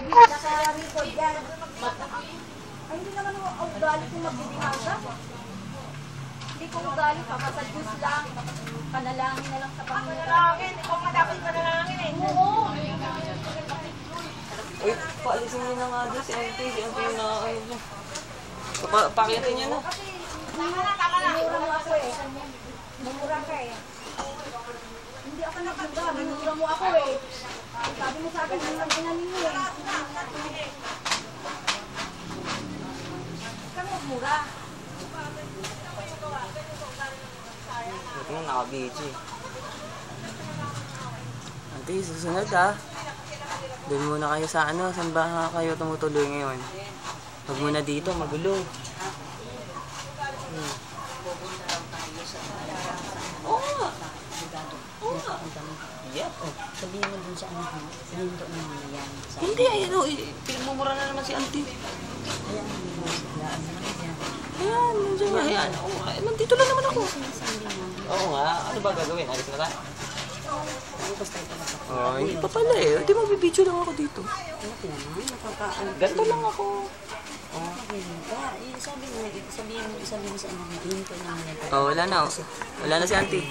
naka-record yan. Ay, hindi naman ugali kung magbibingaga. Hindi ko ugali pa, basta Diyos lang. Panalangin na lang sa Panginoon. Panalangin, ikaw nga dapat panalangin eh. Oo. Uy, paalisin niyo na nga doon si Auntie. Si Auntie yung nakakaano niya. Pakitin niya na. Tama na. Minura mo ako eh. Minura ka eh. Hindi ako nagmura. Minura mo ako eh. Sabi mo sa akin, ano ang inanin mo eh. Kami magmura. Ito na, naka-BG. Auntie, susunod ah. Doon muna kayo sa ano, saan ba kayo tumutuloy ngayon? Huwag muna dito, magulo. Oo nga. Oo nga. Yep. Sabihin mo dun sa anak mo, hininto na mo na yan. Hindi, ayun o. Pinagmumura na naman si Auntie. Ayan, hayaan mo na yan. Ayan, nandiyan nga. Ayan. Oo nga. Nandito lang naman ako. Sinasabi mo. Oo nga. Ano ba gagawin? Alis na tayo? Basta ito na sa Oh, hindi pa pala eh. Hindi mo bibidyo lang ako dito. ano naman, nakakaano. Ganto lang ako. Oh. Sabihin mo sa anak mo, hininto na mo na yan. Oh, wala na. Wala na si Auntie.